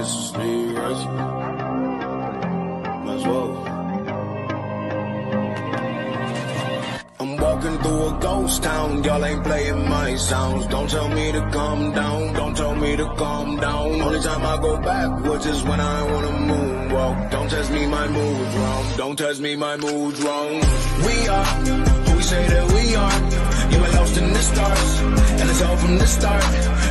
Mrs. B, as well. I'm walking through a ghost town, y'all ain't playing my sounds. Don't tell me to calm down, don't tell me to calm down. Only time I go backwards is when I wanna moonwalk. Don't test me, my mood's wrong. Don't test me, my mood's wrong. We are who we say that we are. You were lost in the stars, and it's all from the start.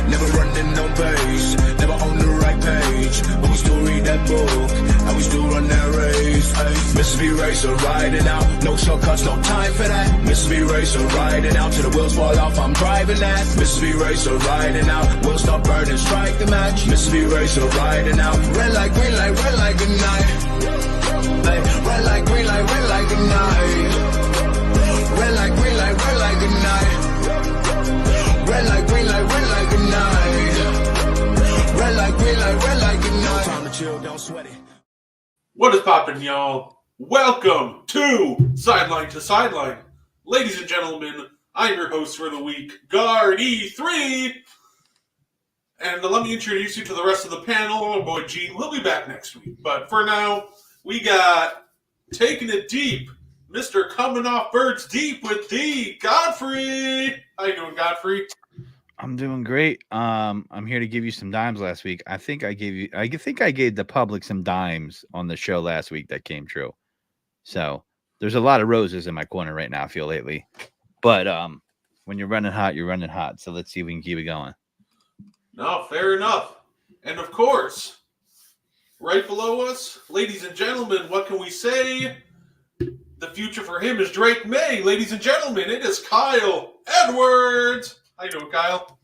Never running no pace, never on the right page. But we still read that book, and we still run that race. Ay, Mississippi Racer riding out, no shortcuts, no time for that. Mississippi Racer riding out till the wheels fall off, I'm driving that. Mississippi Racer riding out, we'll stop burning, strike the match. Mississippi Racer riding out, red light, green light, red light, good night. Ay, red light, green light, red light, good night. Red light, green light, red light, good night. Red light, green light, red light, good night. Red light, green light, red light, good night. Time to chill, don't sweat it. What is poppin', y'all? Welcome to Sideline to Sideline. Ladies and gentlemen, I'm your host for the week, Guard E3. And let me introduce you to the rest of the panel. Oh boy, Gene, we'll be back next week. But for now, we got Taking It Deep, Mr. Coming Off Birds Deep with the Godfrey. How you doing, Godfrey? I'm doing great. I'm here to give you some dimes last week. I think I gave the public some dimes on the show last week that came true. So there's a lot of roses in my corner right now, I feel lately. But when you're running hot, you're running hot. So let's see if we can keep it going. No, fair enough. And of course, right below us, ladies and gentlemen, what can we say? The future for him is Drake May. Ladies and gentlemen, it is Kyle Edwards. How you doing, Kyle?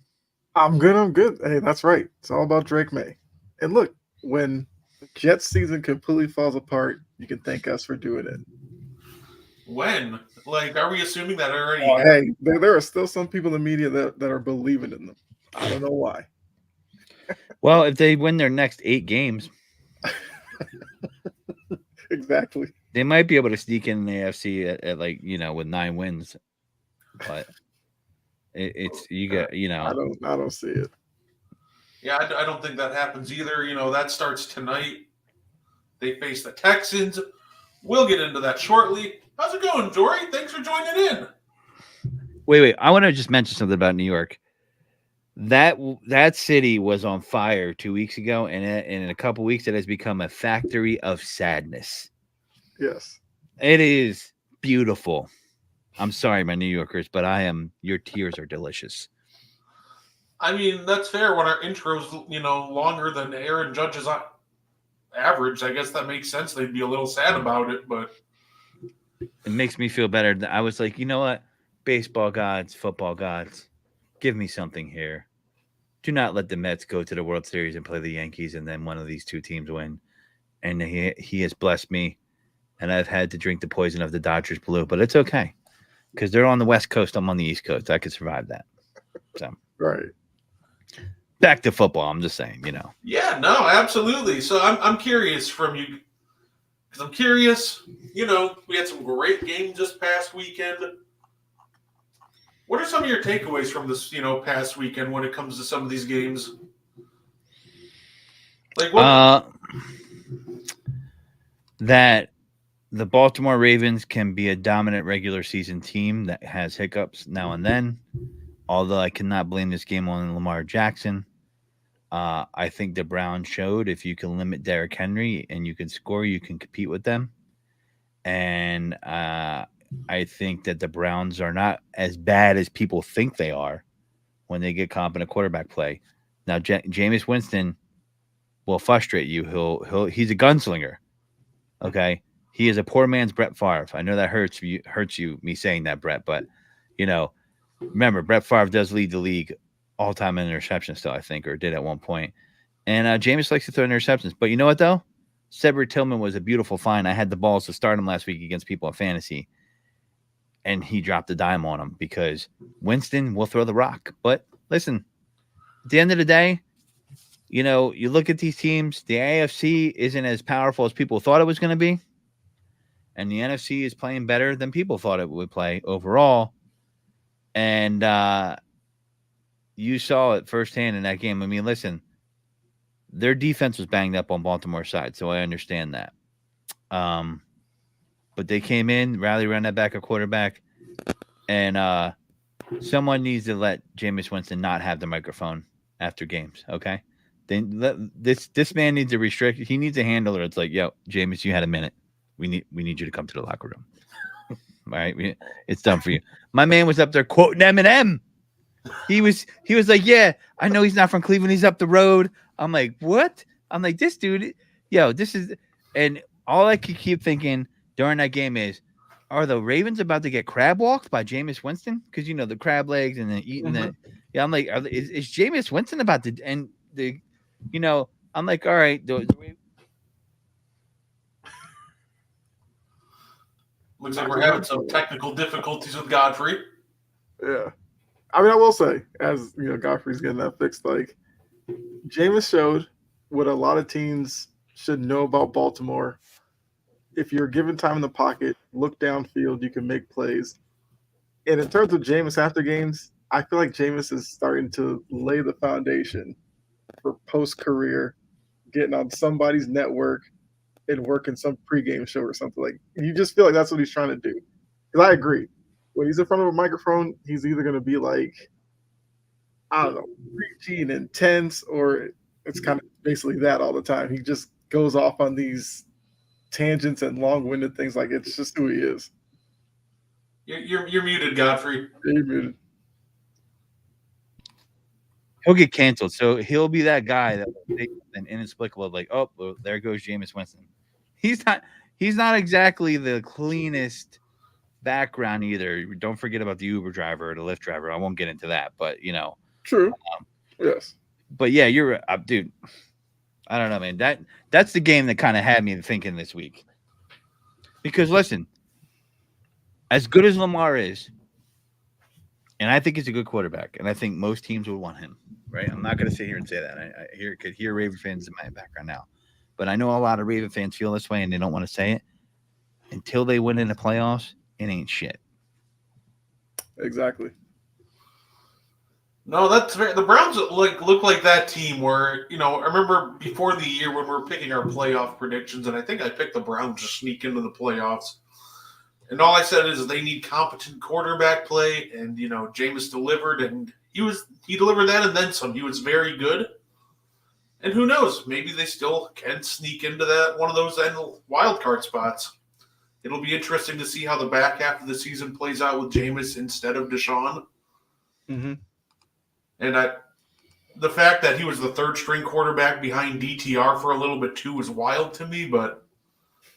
I'm good. Hey, that's right. It's all about Drake May. And look, when the Jets season completely falls apart, you can thank us for doing it. When? Like, are we assuming that already? Hey, there are still some people in the media that are believing in them. I don't know why. Well, if they win their next 8 games, exactly, they might be able to sneak in the AFC at like, with 9 wins. But it's you got, I don't see it. Yeah, I don't think that happens either. That starts tonight. They face the Texans. We'll get into that shortly. How's it going, Dory? Thanks for joining in. Wait. I want to just mention something about New York. That city was on fire 2 weeks ago, and in a couple weeks, it has become a factory of sadness. Yes, it is beautiful. I'm sorry, my New Yorkers, but your tears are delicious. I mean, that's fair when our intro's, longer than Aaron Judge's average. I guess that makes sense. They'd be a little sad about it, but it makes me feel better. I was like, you know what? Baseball gods, football gods, give me something here. Do not let the Mets go to the World Series and play the Yankees and then one of these two teams win. And he has blessed me, and I've had to drink the poison of the Dodgers blue, but it's okay because they're on the West Coast. I'm on the East Coast. I could survive that. So right. Back to football. I'm just saying, Yeah, no, absolutely. So I'm curious from you because I'm curious. We had some great games this past weekend. What are some of your takeaways from this, past weekend when it comes to some of these games? Like what? That the Baltimore Ravens can be a dominant regular season team that has hiccups now and then. Although I cannot blame this game on Lamar Jackson. I think the Browns showed if you can limit Derrick Henry and you can score, you can compete with them. And I think that the Browns are not as bad as people think they are when they get competent quarterback play. Now, Jameis Winston will frustrate you. He's a gunslinger. Okay, he is a poor man's Brett Favre. I know that hurts you me saying that, Brett, but remember Brett Favre does lead the league all time in interceptions still, I think, or did at one point. And Jameis likes to throw interceptions, but you know what though? Cedric Tillman was a beautiful find. I had the balls to start him last week against people in fantasy. And he dropped a dime on him because Winston will throw the rock. But listen, at the end of the day, you look at these teams, the AFC isn't as powerful as people thought it was going to be. And the NFC is playing better than people thought it would play overall. And you saw it firsthand in that game. I mean, listen, their defense was banged up on Baltimore's side, so I understand that. But they came in, rally around that backup quarterback, and someone needs to let Jameis Winston not have the microphone after games. Okay, this man needs to restrict. He needs a handler. It's like, yo, Jameis, you had a minute. We need you to come to the locker room. All right, it's done for you. My man was up there quoting Eminem. He was like, yeah, I know he's not from Cleveland. He's up the road. I'm like, what? I'm like, this dude, yo, this is, and all I could keep thinking during that game is, are the Ravens about to get crab walked by Jameis Winston? Because the crab legs and then eating the, yeah. I'm like, is Jameis Winston about to, and I'm like, all right, looks like we're having some technical difficulties with Godfrey. Yeah. I mean, I will say, as Godfrey's getting that fixed, like Jameis showed what a lot of teams should know about Baltimore. If you're given time in the pocket, look downfield, you can make plays. And in terms of Jameis after games, I feel like Jameis is starting to lay the foundation for post-career, getting on somebody's network and working some pregame show or something. Like, you just feel like that's what he's trying to do. Because I agree. When he's in front of a microphone, he's either going to be like, I don't know, preachy and intense, or it's kind of basically that all the time. He just goes off on these tangents and long-winded things. Like, it's just who he is. You're muted, Godfrey. You're muted. He'll get canceled, so he'll be that guy that will take an inexplicable, like, oh, well, there goes Jameis Winston. He's not exactly the cleanest background either. Don't forget about the Uber driver or the Lyft driver. I won't get into that, but True. Yes. But yeah, you're dude. I don't know, man. That's the game that kind of had me thinking this week. Because listen, as good as Lamar is, and I think he's a good quarterback, and I think most teams would want him, right? I'm not going to sit here and say that. I could hear Raven fans in my background now, but I know a lot of Raven fans feel this way, and they don't want to say it. Until they win in the playoffs, it ain't shit. Exactly. No, that's fair. The Browns look like that team where, I remember before the year when we were picking our playoff predictions, and I think I picked the Browns to sneak into the playoffs. And all I said is they need competent quarterback play, and, Jameis delivered, and he delivered that and then some. He was very good. And who knows? Maybe they still can sneak into that one of those wild card spots. It'll be interesting to see how the back half of the season plays out with Jameis instead of Deshaun. Mm-hmm. And the fact that he was the third string quarterback behind DTR for a little bit too was wild to me, but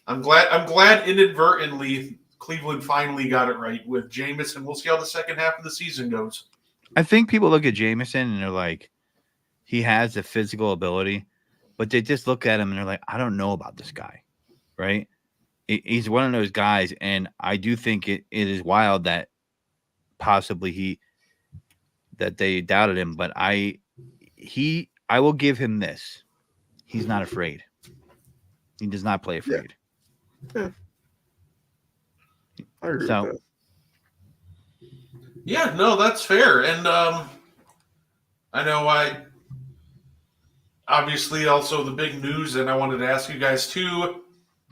I'm glad inadvertently Cleveland finally got it right with Jameis, and we'll see how the second half of the season goes. I think people look at Jameson and they're like, he has the physical ability, but they just look at him and they're like, I don't know about this guy, right? He's one of those guys, and I do think it is wild that possibly that they doubted him, but I will give him this. He's not afraid. He does not play afraid. Yeah. I agree with that. Yeah, no, that's fair. And I know obviously also the big news, and I wanted to ask you guys too,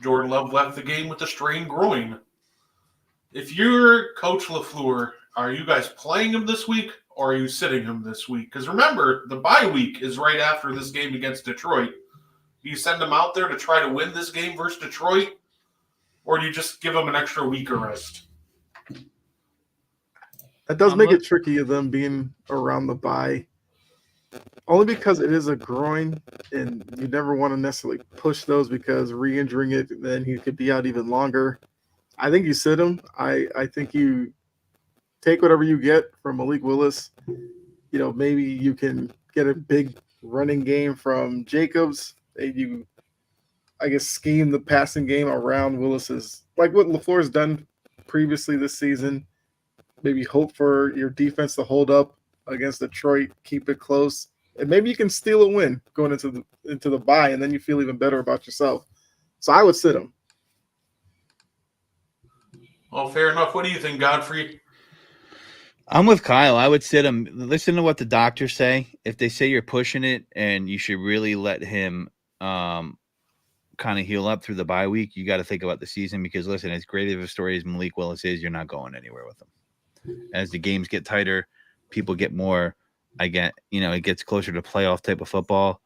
Jordan Love left the game with a strained groin. If you're Coach LaFleur, are you guys playing him this week or are you sitting him this week? Because remember, the bye week is right after this game against Detroit. Do you send him out there to try to win this game versus Detroit, or do you just give him an extra week of rest? That does make it tricky of them being around the bye. Only because it is a groin, and you never want to necessarily push those because re-injuring it, then he could be out even longer. I think you sit him. I think you take whatever you get from Malik Willis. Maybe you can get a big running game from Jacobs. And you, I guess, scheme the passing game around Willis's, like what LaFleur's done previously this season. Maybe hope for your defense to hold up against Detroit, keep it close, and maybe you can steal a win going into the bye, and then you feel even better about yourself. So I would sit him. Well, fair enough. What do you think, Godfrey? I'm with Kyle. I would sit him. Listen to what the doctors say. If they say you're pushing it and you should really let him kind of heal up through the bye week, you got to think about the season because, listen, as great of a story as Malik Willis is, you're not going anywhere with him. As the games get tighter, people get more. It gets closer to playoff type of football.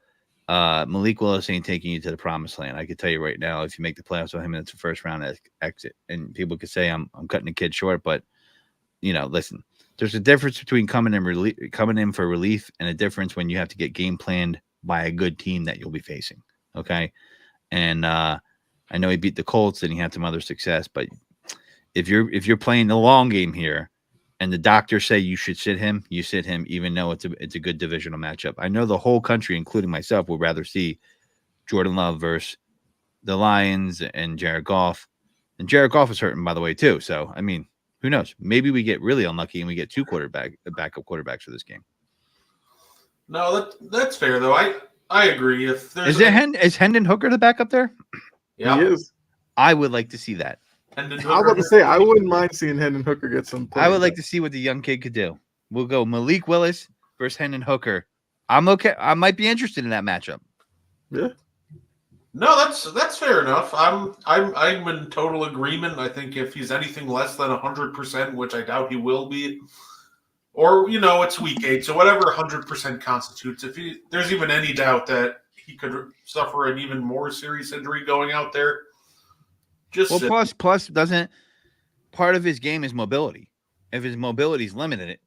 Malik Willis ain't taking you to the promised land. I can tell you right now, if you make the playoffs with him, it's a first round exit. And people could say I'm cutting the kid short, but listen, there's a difference between coming in for relief and a difference when you have to get game planned by a good team that you'll be facing. Okay. And I know he beat the Colts and he had some other success, but if you're playing the long game here and the doctors say you should sit him, you sit him, even though it's a good divisional matchup. I know the whole country, including myself, would rather see Jordan Love versus the Lions and Jared Goff. And Jared Goff is hurting, by the way, too. So, I mean, who knows? Maybe we get really unlucky and we get two backup quarterbacks for this game. No, that's fair though. I agree. If there's is Hendon Hooker the backup there? Yeah, He is. I would like to see that. I was about to say I wouldn't mind seeing Hendon Hooker get some. I would like to see what the young kid could do. We'll go Malik Willis versus Hendon Hooker. I'm okay. I might be interested in that matchup. Yeah. No, that's fair enough. I'm in total agreement. I think if he's anything less than 100%, which I doubt he will be, or it's week 8, so whatever 100% constitutes. If there's even any doubt that he could suffer an even more serious injury going out there, plus doesn't part of his game is mobility. If his mobility is limited,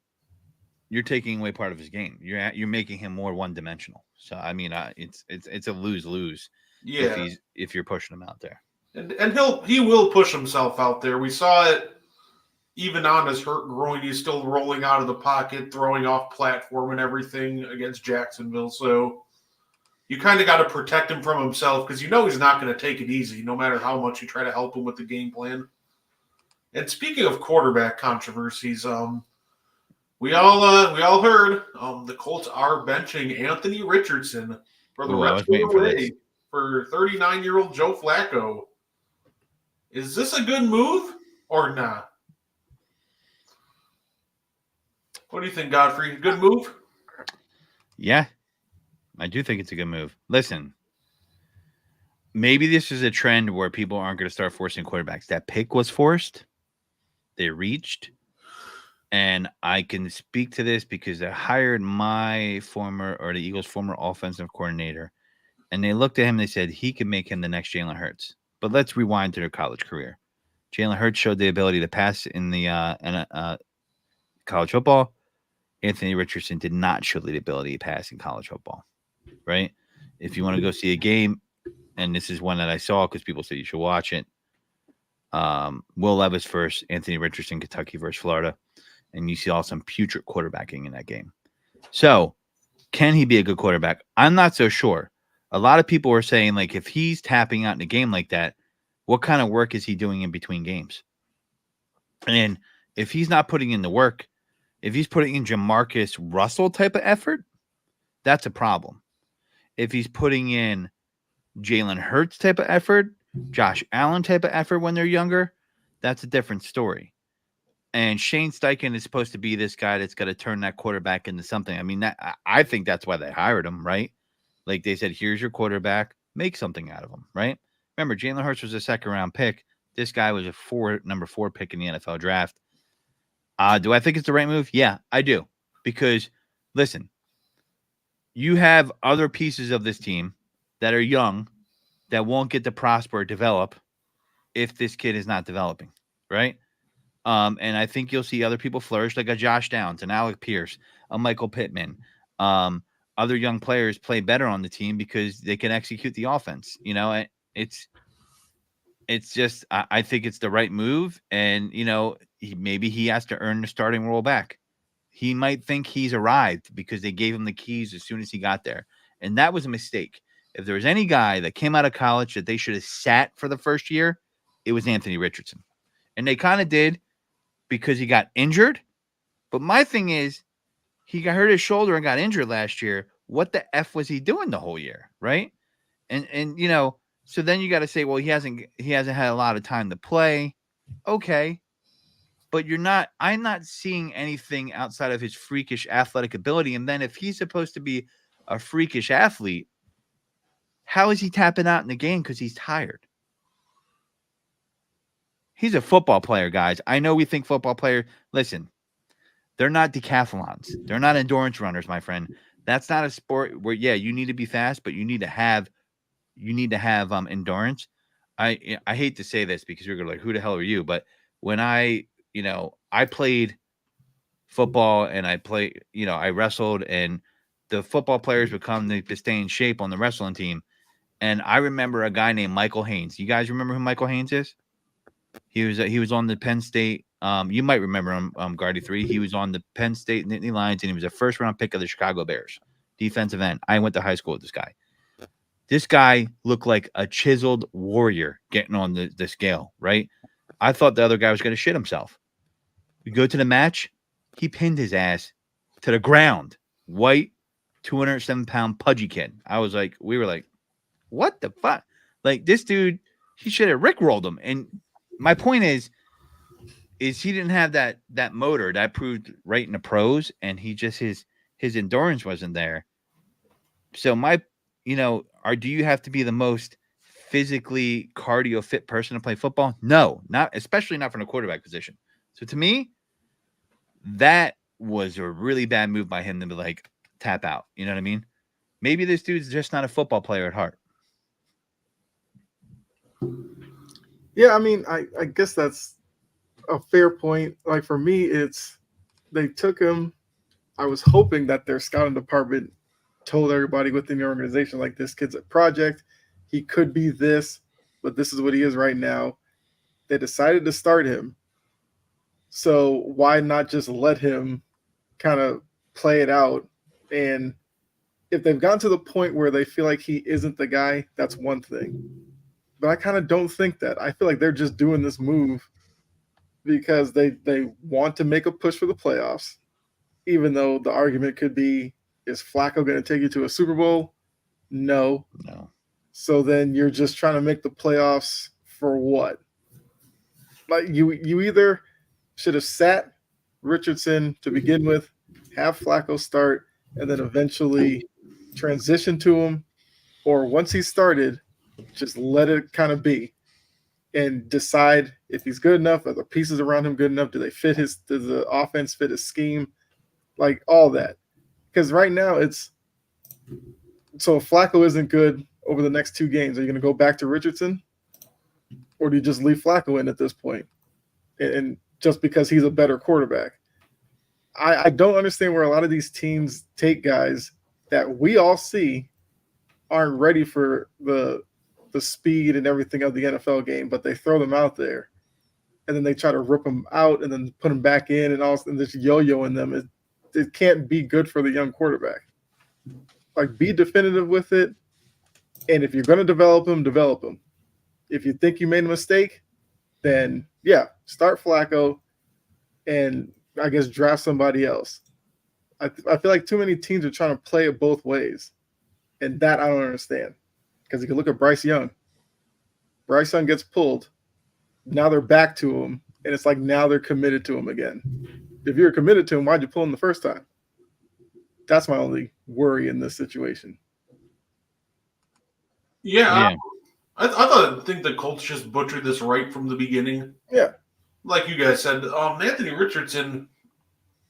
you're taking away part of his game. You're making him more one dimensional. So I mean, it's a lose. Yeah, if you're pushing him out there, and he will push himself out there. We saw it even on his hurt groin. He's still rolling out of the pocket, throwing off platform and everything against Jacksonville. So you kind of got to protect him from himself because he's not going to take it easy, no matter how much you try to help him with the game plan. And speaking of quarterback controversies, we all heard the Colts are benching Anthony Richardson for the rest of the way for 39-year-old Joe Flacco. Is this a good move or not? What do you think, Godfrey? Good move? Yeah, I do think it's a good move. Listen, maybe this is a trend where people aren't going to start forcing quarterbacks. That pick was forced. They reached. And I can speak to this because I hired the Eagles' former offensive coordinator. And they looked at him and they said, he can make him the next Jalen Hurts. But let's rewind to their college career. Jalen Hurts showed the ability to pass in the college football. Anthony Richardson did not show the ability to pass in college football, right? If you want to go see a game, and this is one that I saw because people said you should watch it, Will Levis versus Anthony Richardson, Kentucky versus Florida, and you saw some putrid quarterbacking in that game. So, can he be a good quarterback? I'm not so sure. A lot of people were saying, like, if he's tapping out in a game like that, what kind of work is he doing in between games? And if he's not putting in the work, if he's putting in Jamarcus Russell type of effort, that's a problem. If he's putting in Jalen Hurts type of effort, Josh Allen type of effort when they're younger, that's a different story. And Shane Steichen is supposed to be this guy that's going to turn that quarterback into something. I mean, I think that's why they hired him, right? Like they said, here's your quarterback, make something out of him, right? Remember, Jalen Hurts was a second-round pick. This guy was number 4 pick in the NFL draft. Do I think it's the right move? Yeah, I do. Because, listen, you have other pieces of this team that are young that won't get to prosper or develop if this kid is not developing, right? And I think you'll see other people flourish, like a Josh Downs, an Alec Pierce, a Michael Pittman. Other young players play better on the team because they can execute the offense. It's just I think it's the right move, and maybe he has to earn the starting role back. He might think he's arrived because they gave him the keys as soon as he got there, and that was a mistake. If there was any guy that came out of college that they should have sat for the first year, it was Anthony Richardson, and they kind of did because he got injured. But my thing is, he got hurt his shoulder and got injured last year. What the F was he doing the whole year, right? And so then you got to say, well, he hasn't had a lot of time to play. Okay. but I'm not seeing anything outside of his freakish athletic ability. And then if he's supposed to be a freakish athlete, how is he tapping out in the game? Because he's tired. He's a football player, guys. I know we think football player. Listen, they're not decathlons. They're not endurance runners, my friend. That's not a sport where, yeah, you need to be fast, but you need to have endurance. I hate to say this because you're gonna like, who the hell are you? But when I played football and I wrestled, and the football players would come to stay in shape on the wrestling team. And I remember a guy named Michael Haynes. You guys remember who Michael Haynes is? He was on the Penn State. You might remember him, Guardy 3. He was on the Penn State Nittany Lions, and he was a first-round pick of the Chicago Bears, defensive end. I went to high school with this guy. This guy looked like a chiseled warrior getting on the scale, right? I thought the other guy was going to shit himself. We go to the match. He pinned his ass to the ground. White, 207-pound pudgy kid. We were like, what the fuck? Like, this dude, he should have rickrolled him. And my point is he didn't have that motor that proved right in the pros, and he just his endurance wasn't there. So do you have to be the most physically cardio fit person to play football? No, not especially not from the quarterback position. So to me, that was a really bad move by him to be like, tap out. You know what I mean? Maybe this dude's just not a football player at heart. Yeah, I mean, I guess that's a fair point. Like, for me, it's they took him. I was hoping that their scouting department told everybody within the organization, like, this kid's a project. He could be this, but this is what he is right now. They decided to start him. So why not just let him kind of play it out? And if they've gotten to the point where they feel like he isn't the guy, that's one thing. But I kind of don't think that. I feel like they're just doing this move because they want to make a push for the playoffs, even though the argument could be, is Flacco going to take you to a Super Bowl? No. So then you're just trying to make the playoffs for what? Like, you either should have sat Richardson to begin with, have Flacco start, and then eventually transition to him, or once he started, just let it kind of be and decide if he's good enough, are the pieces around him good enough, does the offense fit his scheme, like all that. Because right now so if Flacco isn't good over the next 2 games, are you going to go back to Richardson, or do you just leave Flacco in at this point? And just because he's a better quarterback, I don't understand where a lot of these teams take guys that we all see aren't ready for the speed and everything of the NFL game, but they throw them out there, and then they try to rip them out and then put them back in, and just yo-yoing them. It can't be good for the young quarterback. Like, be definitive with it, and if you're going to develop him. If you think you made a mistake, then yeah, start Flacco, and I guess draft somebody else. I feel like too many teams are trying to play it both ways, and that I don't understand. Because you can look at Bryce Young. Bryce Young gets pulled. Now they're back to him, and it's like now they're committed to him again. If you're committed to him, why'd you pull him the first time? That's my only worry in this situation. Yeah. I think the Colts just butchered this right from the beginning. Yeah. Like you guys said, Anthony Richardson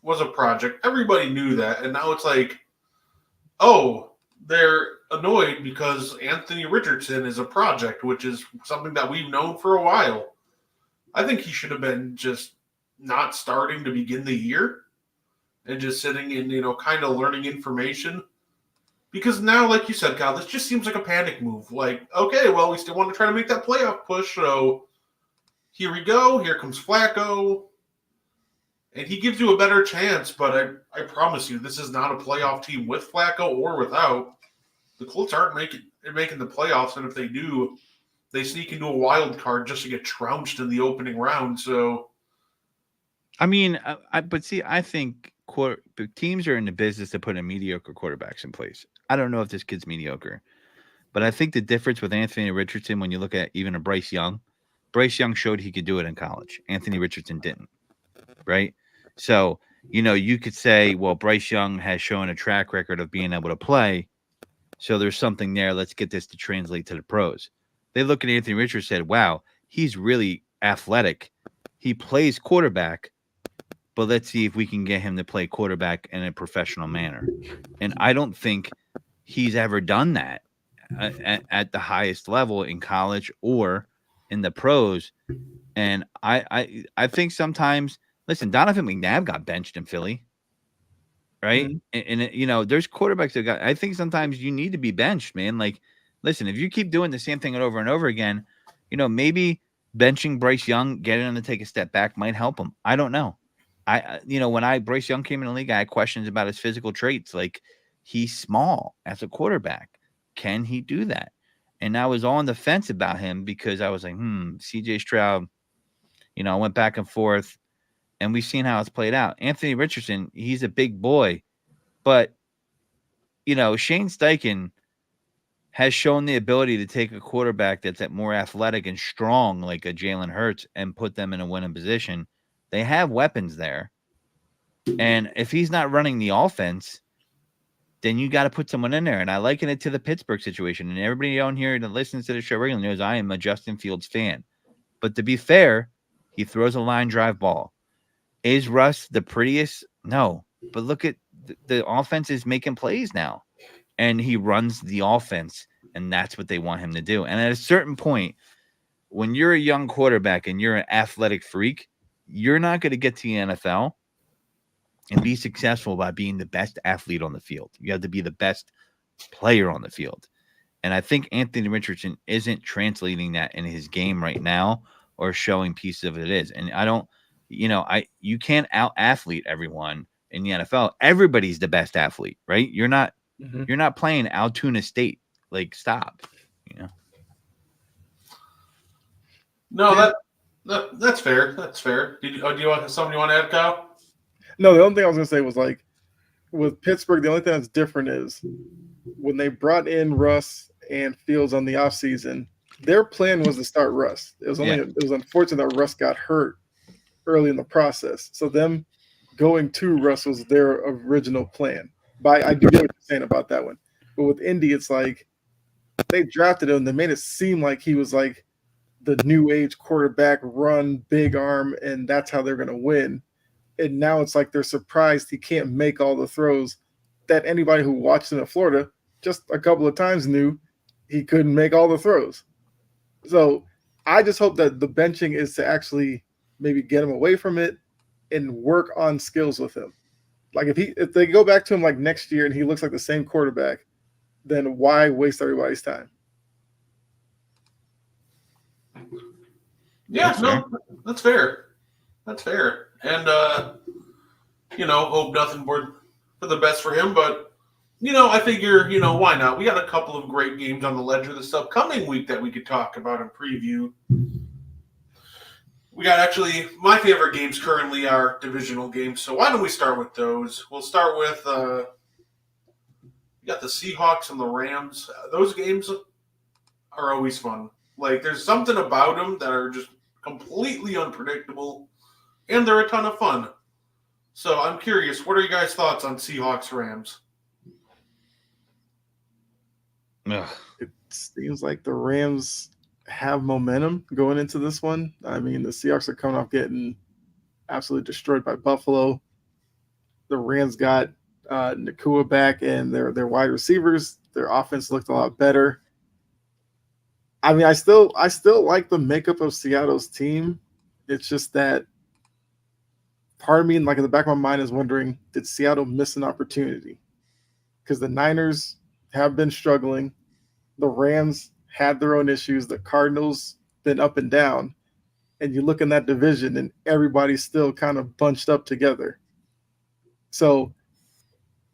was a project. Everybody knew that, and now it's like, oh, they're annoyed because Anthony Richardson is a project, which is something that we've known for a while. I think he should have been just not starting to begin the year and just sitting and, kind of learning information. Because now, like you said, Kyle, this just seems like a panic move. Like, okay, well, we still want to try to make that playoff push, so here we go. Here comes Flacco. And he gives you a better chance, but I promise you, this is not a playoff team with Flacco or without. The Colts aren't making the playoffs, and if they do, they sneak into a wild card just to get trounced in the opening round. So, I mean, I think teams are in the business of putting mediocre quarterbacks in place. I don't know if this kid's mediocre, but I think the difference with Anthony Richardson, when you look at even a Bryce Young showed he could do it in college. Anthony Richardson didn't. right? So, you could say, well, Bryce Young has shown a track record of being able to play. So there's something there. Let's get this to translate to the pros. They look at Anthony Richardson and said, wow, he's really athletic. He plays quarterback, but let's see if we can get him to play quarterback in a professional manner. And I don't think he's ever done that at the highest level in college or in the pros. And I think sometimes, listen, Donovan McNabb got benched in Philly, right? Mhm. And there's quarterbacks that I think sometimes you need to be benched, man. Like, listen, if you keep doing the same thing over and over again, maybe benching Bryce Young, getting him to take a step back might help him. I don't know. When Bryce Young came in the league, I had questions about his physical traits. Like, he's small as a quarterback. Can he do that? And I was on the fence about him because I was like, CJ Stroud, I went back and forth, and we've seen how it's played out. Anthony Richardson, he's a big boy, but Shane Steichen has shown the ability to take a quarterback that's more athletic and strong, like a Jalen Hurts, and put them in a winning position. They have weapons there. And if he's not running the offense, then you got to put someone in there. And I liken it to the Pittsburgh situation. And everybody down here that listens to the show regularly knows I am a Justin Fields fan. But to be fair, he throws a line drive ball. Is Russ the prettiest? No. But look at the offense is making plays now. And he runs the offense. And that's what they want him to do. And at a certain point, when you're a young quarterback and you're an athletic freak, you're not going to get to the NFL and be successful by being the best athlete on the field. You have to be the best player on the field. And I think Anthony Richardson isn't translating that in his game right now or showing pieces of it is. And I don't, you can't out athlete everyone in the NFL. Everybody's the best athlete, right? You're not playing Altoona State. Like, stop, No, that's fair. That's fair. Do you want something you want to add, Kyle? No, the only thing I was going to say was, like, with Pittsburgh, the only thing that's different is when they brought in Russ and Fields on the offseason, their plan was to start Russ. It was it was unfortunate that Russ got hurt early in the process. So them going to Russ was their original plan. But I do get what you're saying about that one. But with Indy, it's like they drafted him. They made it seem like he was like the new age quarterback, run, big arm, and that's how they're going to win. And now it's like they're surprised he can't make all the throws that anybody who watched him at Florida just a couple of times knew he couldn't make all the throws. So I just hope that the benching is to actually maybe get him away from it and work on skills with him. Like if they go back to him like next year and he looks like the same quarterback, then why waste everybody's time? Yeah, that's fair. That's fair. And, hope nothing more for the best for him. But, I figure, why not? We got a couple of great games on the ledger this upcoming week that we could talk about and preview. We got actually, my favorite games currently are divisional games. So why don't we start with those? We'll start with, we got the Seahawks and the Rams. Those games are always fun. Like, there's something about them that are just completely unpredictable, and they're a ton of fun. So I'm curious, what are you guys' thoughts on Seahawks Rams? It seems like the Rams have momentum going into this one. I mean, the Seahawks are coming off getting absolutely destroyed by Buffalo. The Rams got Nakua back and their wide receivers. Their offense looked a lot better. I mean, I still like the makeup of Seattle's team. It's just that part of me, like in the back of my mind, is wondering, did Seattle miss an opportunity? Because the Niners have been struggling. The Rams had their own issues. The Cardinals been up and down. And you look in that division and everybody's still kind of bunched up together. So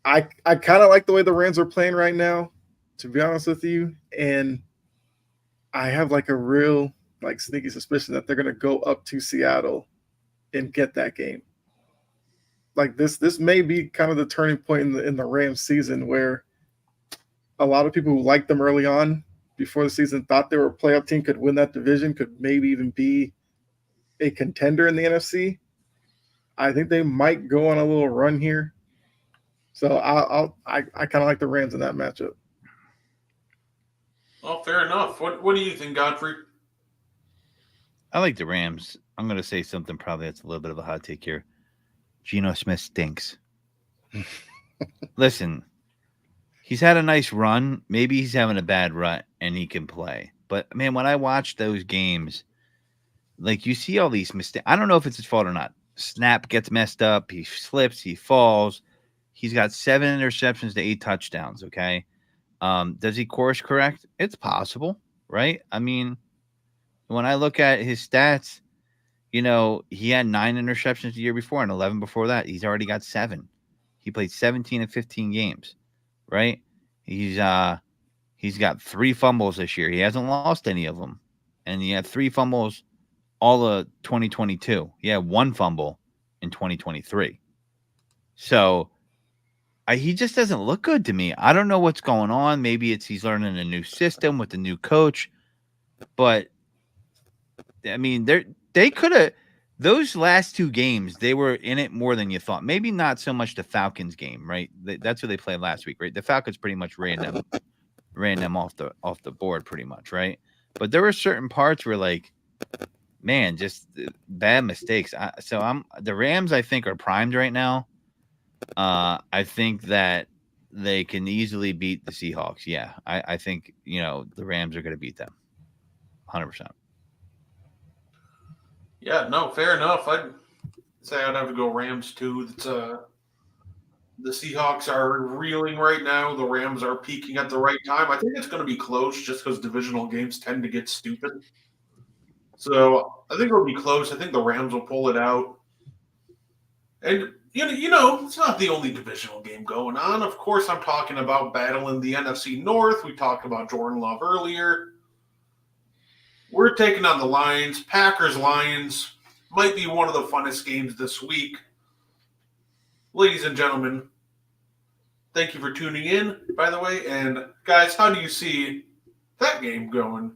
I kind of like the way the Rams are playing right now, to be honest with you. And I have like a real like sneaky suspicion that they're going to go up to Seattle and get that game. Like this may be kind of the turning point in the Rams season where a lot of people who liked them early on before the season thought they were a playoff team, could win that division, could maybe even be a contender in the NFC. I think they might go on a little run here. So I kind of like the Rams in that matchup. Oh, fair enough. What do you think, Godfrey? I like the Rams. I'm going to say something probably that's a little bit of a hot take here. Geno Smith stinks. Listen, he's had a nice run. Maybe he's having a bad run and he can play. But man, when I watch those games, like you see all these mistakes. I don't know if it's his fault or not. Snap gets messed up. He slips. He falls. He's got 7 interceptions to 8 touchdowns. Okay. Does he course correct? It's possible, right? I mean, when I look at his stats, he had 9 interceptions the year before and 11 before that. He's already got 7. He played 17 and 15 games, right? He's got 3 fumbles this year. He hasn't lost any of them. And he had 3 fumbles all of 2022. He had 1 fumble in 2023. So he just doesn't look good to me. I don't know what's going on. Maybe he's learning a new system with the new coach. But, I mean, they could have – those last 2 games, they were in it more than you thought. Maybe not so much the Falcons game, right? That's who they played last week, right? The Falcons pretty much ran them off the board pretty much, right? But there were certain parts where, like, man, just bad mistakes. The Rams, I think, are primed right now. I think that they can easily beat the Seahawks. Yeah, I think, the Rams are going to beat them 100%. Yeah, no, fair enough. I'd say I'd have to go Rams too. The Seahawks are reeling right now. The Rams are peaking at the right time. I think it's going to be close just because divisional games tend to get stupid. So I think it'll be close. I think the Rams will pull it out. And, it's not the only divisional game going on. Of course, I'm talking about battling the NFC North. We talked about Jordan Love earlier. We're taking on the Lions. Packers-Lions might be one of the funnest games this week. Ladies and gentlemen, thank you for tuning in, by the way. And, guys, how do you see that game going?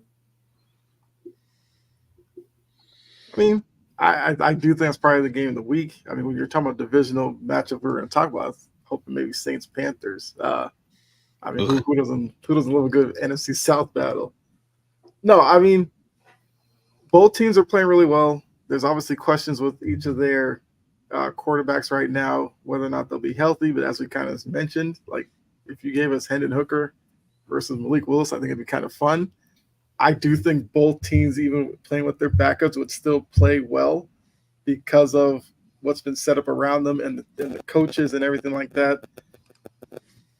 I mean, I do think that's probably the game of the week. I mean, when you're talking about divisional matchup, we're going to talk about hoping maybe Saints Panthers. I mean, who doesn't love a good NFC South battle? No, I mean, both teams are playing really well. There's obviously questions with each of their quarterbacks right now, whether or not they'll be healthy. But as we kind of mentioned, like if you gave us Hendon Hooker versus Malik Willis, I think it'd be kind of fun. I do think both teams, even playing with their backups, would still play well because of what's been set up around them and the coaches and everything like that.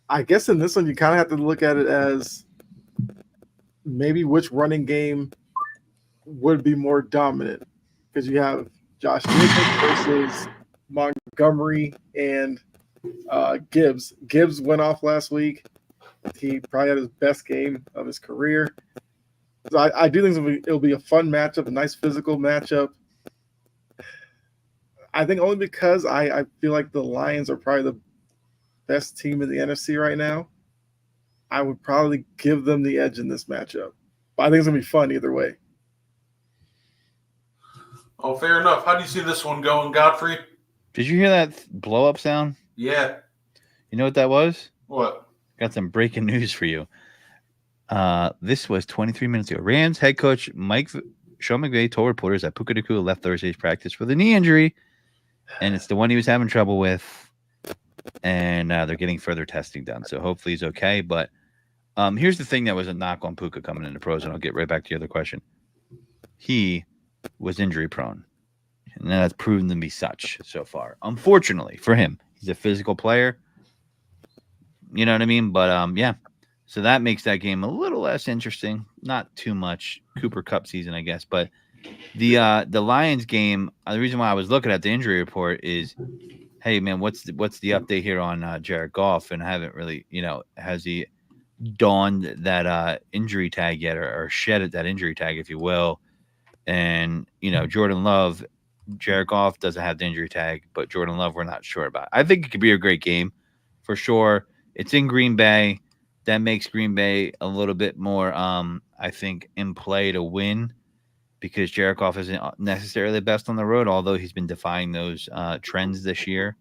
I guess in this one, you kind of have to look at it as maybe which running game would be more dominant, because you have Josh Jacobs versus Montgomery and Gibbs. Gibbs went off last week. He probably had his best game of his career. So I do think it'll be a fun matchup, a nice physical matchup. I think only because I feel like the Lions are probably the best team in the NFC right now. I would probably give them the edge in this matchup. But I think it's going to be fun either way. Oh, fair enough. How do you see this one going, Godfrey? Did you hear that blow-up sound? Yeah. You know what that was? What? Got some breaking news for you. This was 23 minutes ago. Rams head coach Sean McVay told reporters that Puka Nacua left Thursday's practice with a knee injury, and it's the one he was having trouble with, and they're getting further testing done. So hopefully he's okay. But here's the thing that was a knock on Puka coming into pros, and I'll get right back to your other question. He was injury prone, and that's proven to be such so far. Unfortunately for him, he's a physical player. You know what I mean? But yeah. So that makes that game a little less interesting. Not too much Cooper Cup season, I guess. But the Lions game, the reason why I was looking at the injury report is, hey man, what's the update here on Jared Goff? And I haven't really, has he donned that injury tag yet, or shedded that injury tag, if you will? And Jordan Love, Jared Goff doesn't have the injury tag, but Jordan Love we're not sure about. I think it could be a great game for sure. It's in Green Bay. That makes Green Bay a little bit more, I think, in play to win. because Jared Goff isn't necessarily the best on the road, although he's been defying those trends this year.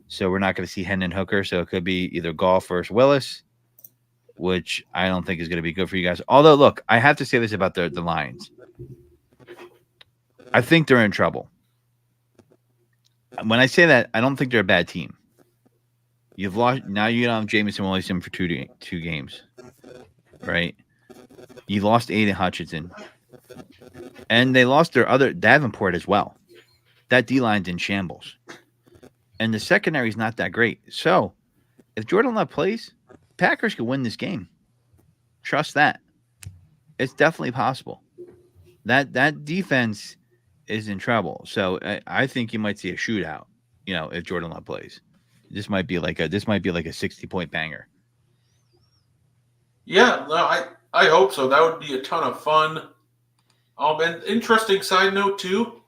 So we're not going to see Hendon Hooker. So it could be either Goff versus Willis, which I don't think is going to be good for you guys. Although, look, I have to say this about the Lions. I think they're in trouble. When I say that, I don't think they're a bad team. You've lost now. You don't have Jamison Williamson for two games, right? You lost Aiden Hutchinson, and they lost their other Davenport as well. That D line's in shambles, and the secondary is not that great. So, if Jordan Love plays, Packers could win this game. Trust that. It's definitely possible. That defense is in trouble. So I think you might see a shootout. If Jordan Love plays, this might be like a 60-point banger. Yeah, no, I hope so. That would be a ton of fun. And interesting side note too.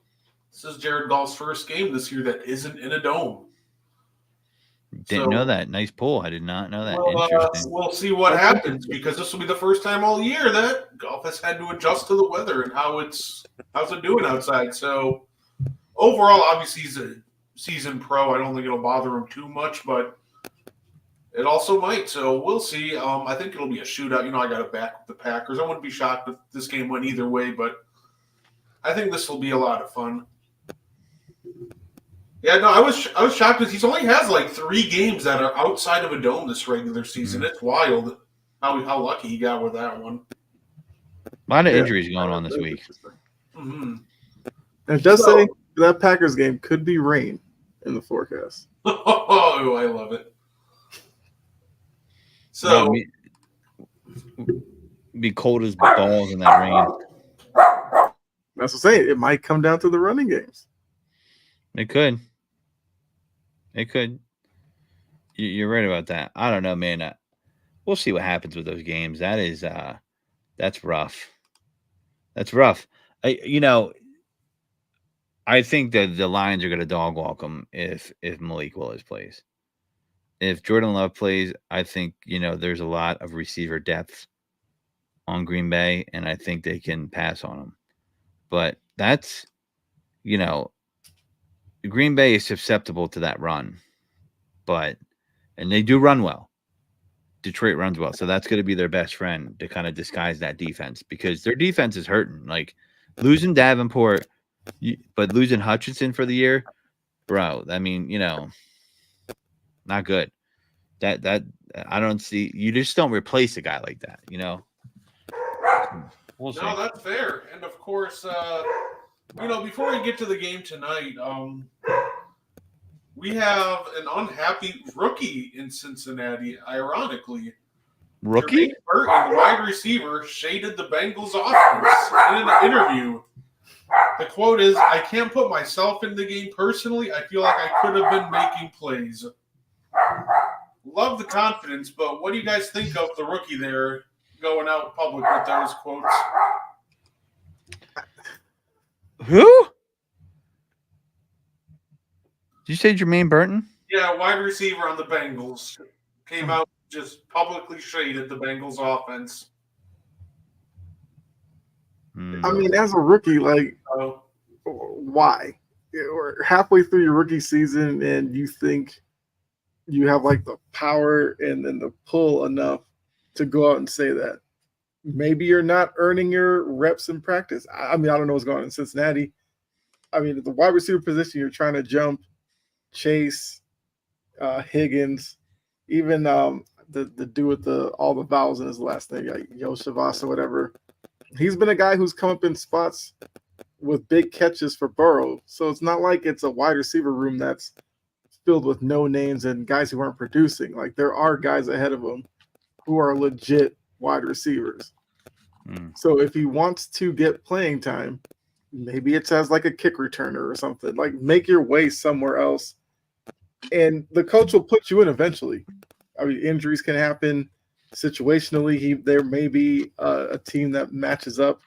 This is Jared Goff's first game this year that isn't in a dome. Didn't know that. Nice pull. I did not know that. Well, Interesting. We'll see what happens because this will be the first time all year that Goff has had to adjust to the weather and how's it doing outside. So overall, obviously he's a seasoned pro. I don't think it'll bother him too much, but it also might. So we'll see. I think it'll be a shootout. I got to back the Packers. I wouldn't be shocked if this game went either way, but I think this will be a lot of fun. Yeah, no, I was shocked because he's only has like 3 games that are outside of a dome this regular season. It's wild how lucky he got with that one. A lot of injuries going on this week. Mm-hmm. And it does say that Packers game could be rain in the forecast. Oh, I love it. So be cold as balls in that rain. That's what I'm saying. It might come down to the running games. It could. You're right about that. I don't know, man. We'll see what happens with those games. That's rough. That's rough. I think that the Lions are going to dog walk them if Malik Willis plays. If Jordan Love plays, I think there's a lot of receiver depth on Green Bay, and I think they can pass on them. But that's Green Bay is susceptible to that run, and they do run well. Detroit runs well, so that's going to be their best friend to kind of disguise that defense because their defense is hurting. Like losing Davenport, but losing Hutchinson for the year, bro. I mean, not good. That I don't see. You just don't replace a guy like that. We'll see. No, that's fair. And of course, before we get to the game tonight, we have an unhappy rookie in Cincinnati, ironically. Rookie? Jermaine Burton, wide receiver, shaded the Bengals offense in an interview. The quote is, "I can't put myself in the game personally. I feel like I could have been making plays." Love the confidence, but what do you guys think of the rookie there going out public with those quotes? Who? Did you say Jermaine Burton? Yeah, wide receiver on the Bengals. Came out just publicly shaded the Bengals offense. I mean, as a rookie, why? We're halfway through your rookie season and you think you have like the power and then the pull enough to go out and say that. Maybe you're not earning your reps in practice. I mean, I don't know what's going on in Cincinnati. I mean, at the wide receiver position, you're trying to jump Chase, Higgins, even the dude with all the vowels in his last name, like Yoshavas or whatever. He's been a guy who's come up in spots with big catches for Burrow. So it's not like it's a wide receiver room that's filled with no names and guys who aren't producing. Like there are guys ahead of him who are legit wide receivers. So if he wants to get playing time, maybe it's as like a kick returner or something. Like make your way somewhere else. And the coach will put you in eventually. I mean, injuries can happen. Situationally, there may be a team that matches up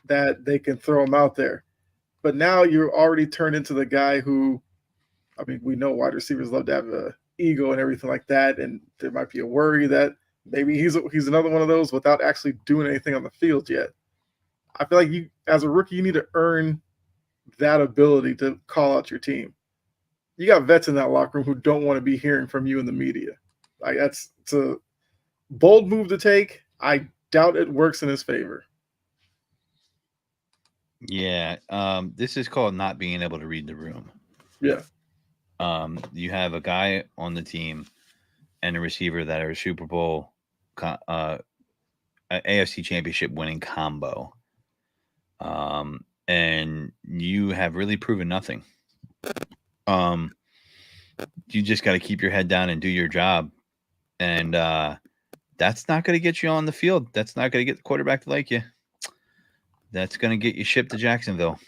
that they can throw him out there. But now you're already turned into the guy who, I mean, we know wide receivers love to have an ego and everything like that. And there might be a worry that maybe he's another one of those without actually doing anything on the field yet. I feel like you, as a rookie, you need to earn that ability to call out your team. You got vets in that locker room who don't want to be hearing from you in the media. Like it's a bold move to take. I doubt it works in his favor. Yeah. This is called not being able to read the room. Yeah. You have a guy on the team and a receiver that are a Super Bowl, AFC Championship winning combo. And you have really proven nothing. You just got to keep your head down and do your job. And that's not going to get you on the field. That's not going to get the quarterback to like you. That's going to get you shipped to Jacksonville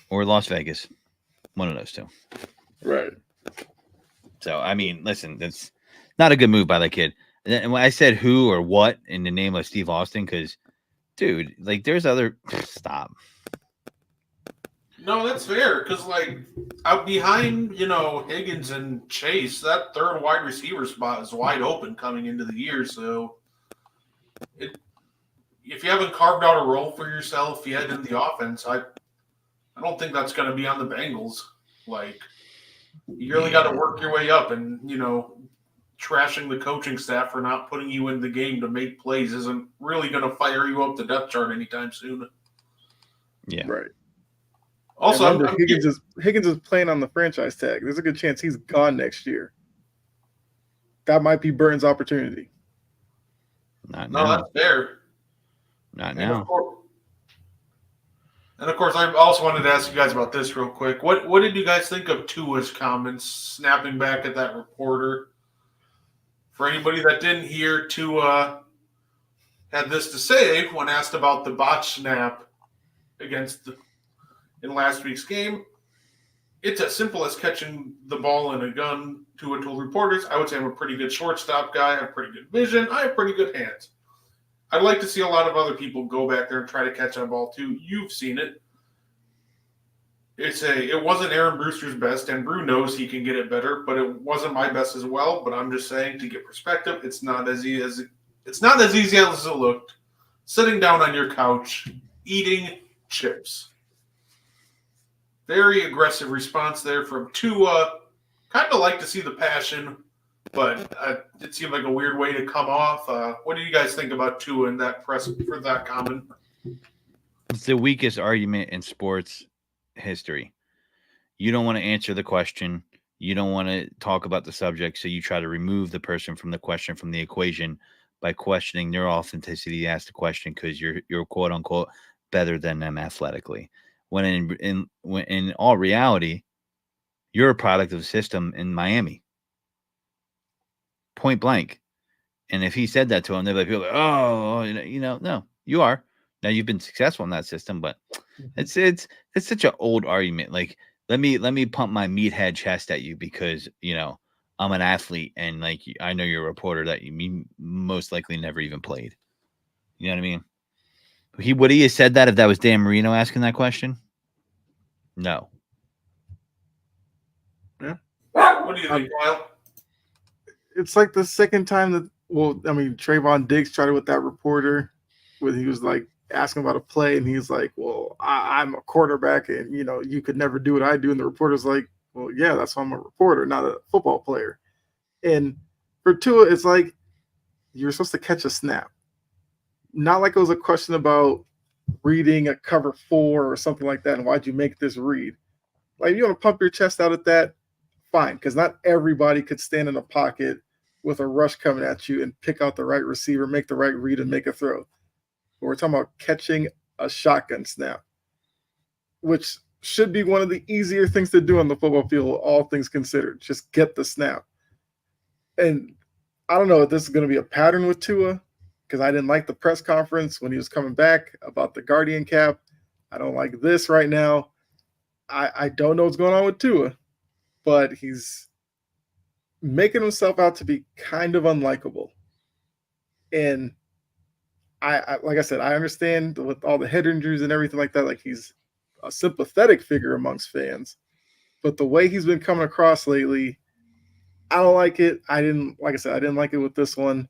or Las Vegas. One of those two. Right. So, I mean, listen, that's not a good move by that kid. And when I said who or what in the name of Steve Austin, because, dude, like, there's other... Stop. No, that's fair, because, like, out behind, Higgins and Chase, that third wide receiver spot is wide open coming into the year, so if you haven't carved out a role for yourself yet in the offense, I don't think that's going to be on the Bengals. Like, you really got to work your way up, and, trashing the coaching staff for not putting you in the game to make plays isn't really going to fire you up the depth chart anytime soon. Yeah. Right. Also, remember, Higgins is playing on the franchise tag. There's a good chance he's gone next year. That might be Burton's opportunity. Not now. No, that's fair. Not now. Of course, I also wanted to ask you guys about this real quick. What did you guys think of Tua's comments snapping back at that reporter? For anybody that didn't hear, Tua had this to say when asked about the botch snap in last week's game. It's as simple as catching the ball in a gun. Tua told reporters, I would say I'm a pretty good shortstop guy. I have pretty good vision. I have pretty good hands. I'd like to see a lot of other people go back there and try to catch that ball too. You've seen it. It wasn't Aaron Brewster's best, and Brew knows he can get it better, but it wasn't my best as well. But I'm just saying, to get perspective, it's not as easy as it looked. Sitting down on your couch, eating chips. Very aggressive response there from Tua. Kind of like to see the passion, but it seemed like a weird way to come off. What do you guys think about Tua in that press for that comment? It's the weakest argument in sports history. You don't want to answer the question. You don't want to talk about the subject, so you try to remove the person from the question from the equation by questioning their authenticity to ask the question because you're quote unquote better than them athletically. When in all reality, you're a product of the system in Miami. Point blank. And if he said that to him, they'd be like, oh, no, you are. Now you've been successful in that system, but it's such an old argument. Like, let me pump my meathead chest at you because, I'm an athlete and like I know you're a reporter that you most likely never even played. You know what I mean? Would he have said that if that was Dan Marino asking that question? No. Yeah. What do you think, Kyle? It's like the second time that, Trayvon Diggs tried it with that reporter when he was like asking about a play and he's like, well, I'm a quarterback and, you could never do what I do. And the reporter's like, well, yeah, that's why I'm a reporter, not a football player. And for Tua, it's like you're supposed to catch a snap. Not like it was a question about reading a cover 4 or something like that. And why'd you make this read? Like, you want to pump your chest out at that? Fine, because not everybody could stand in a pocket with a rush coming at you and pick out the right receiver, make the right read, and make a throw. But we're talking about catching a shotgun snap, which should be one of the easier things to do on the football field, all things considered. Just get the snap. And I don't know if this is going to be a pattern with Tua, because I didn't like the press conference when he was coming back about the Guardian cap. I don't like this right now. I don't know what's going on with Tua, but he's making himself out to be kind of unlikable. And I like I said, I understand with all the head injuries and everything like that, like he's a sympathetic figure amongst fans. But the way he's been coming across lately, I don't like it. I didn't like it with this one.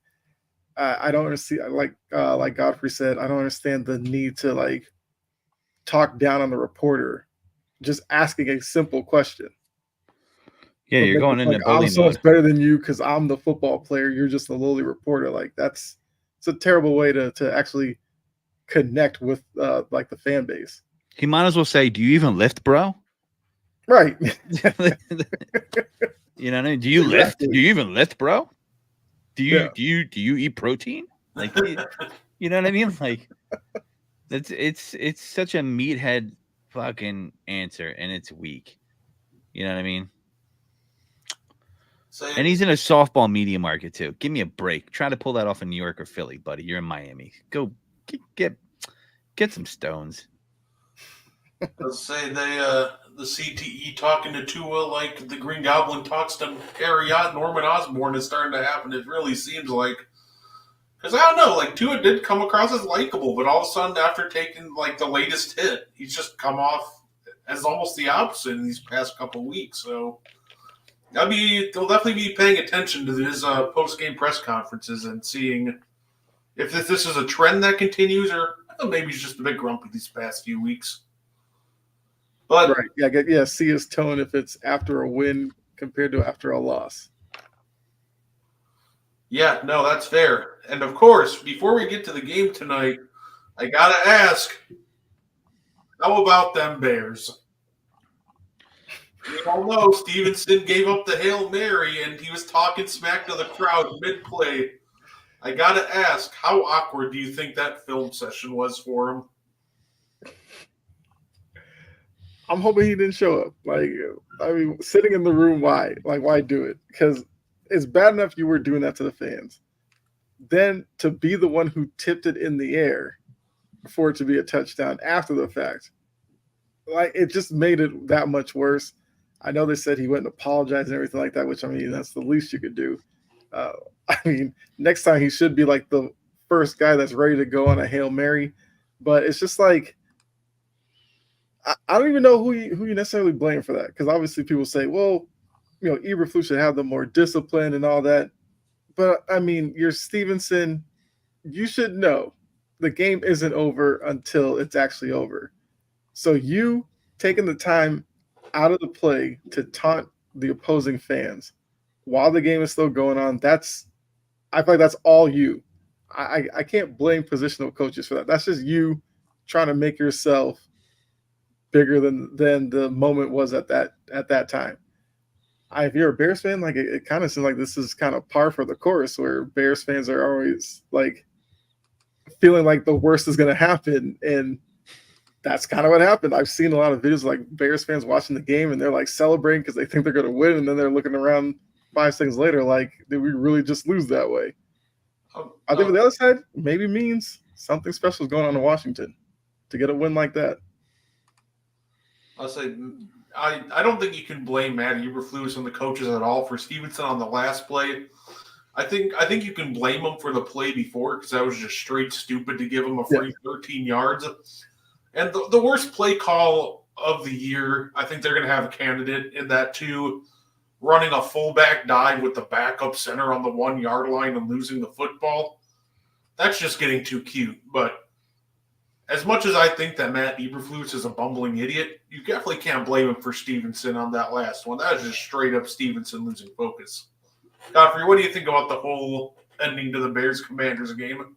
I don't understand. Like Godfrey said, I don't understand the need to like talk down on the reporter, just asking a simple question. Yeah, But you're make going it into like I'm bully so mode. much better than you because I'm the football player. You're just a lowly reporter. Like it's a terrible way to actually connect with like the fan base. He might as well say, "Do you even lift, bro?" Right. You know what I mean? Do you lift? Exactly. Do you even lift, bro? Do you Yeah. do you eat protein? Like you know what I mean? Like it's such a meathead fucking answer, and it's weak. You know what I mean? Say, And he's in a softball media market too. Give me a break. Try to pull that off in New York or Philly, buddy. You're in Miami. Go get some stones. let's say the CTE talking to Tua like the Green Goblin talks to Norman Osborn is starting to happen. It really seems like. Because I don't know, like Tua did come across as likable, but all of a sudden, after taking like the latest hit, he's just come off as almost the opposite in these past couple weeks. So they'll definitely be paying attention to his post game press conferences and seeing if this is a trend that continues, or maybe he's just a bit grumpy these past few weeks. But Right. Yeah. See his tone if it's after a win compared to after a loss. yeah, no, that's fair. And of course, before we get to the game tonight, I gotta ask, how about them Bears? We all know Stevenson gave up the Hail Mary and he was talking smack to the crowd mid play. I gotta ask, how awkward do you think that film session was for him? I'm hoping he didn't show up. Like, I mean, sitting in the room, why? Like, why do it? Because it's bad enough you were doing that to the fans. Then to be the one who tipped it in the air for it to be a touchdown after the fact, like, it just made it that much worse. I know they said he wouldn't apologize and everything like that, which I mean, that's the least you could do. I mean, next time he should be like the first guy that's ready to go on a Hail Mary. But it's just like, I don't even know who you necessarily blame for that, because obviously people say, well, you know, Eberflus should have them more discipline and all that. But I mean, you're Stevenson. You should know the game isn't over until it's actually over. So you taking the time out of the play to taunt the opposing fans while the game is still going on, I feel like that's all you. I can't blame positional coaches for that. That's just you trying to make yourself bigger than the moment was at that time. If you're a Bears fan, like it kind of seems like this is kind of par for the course, where Bears fans are always like feeling like the worst is going to happen, and that's kind of what happened. I've seen a lot of videos like Bears fans watching the game and they're like celebrating because they think they're going to win, and then they're looking around 5 seconds later like, did we really just lose that way? I think on the other side, maybe means something special is going on in Washington to get a win like that. I'll say I don't think you can blame Matt Eberflus and the coaches at all for Stevenson on the last play. I think you can blame him for the play before, because that was just straight stupid to give him a free 13 yards. And the worst play call of the year, I think they're going to have a candidate in that too, running a fullback dive with the backup center on the 1 yard line and losing the football. That's just getting too cute. But as much as I think that Matt Eberflus is a bumbling idiot, you definitely can't blame him for Stevenson on that last one. That was just straight up Stevenson losing focus. Godfrey, what do you think about the whole ending to the Bears-Commanders game?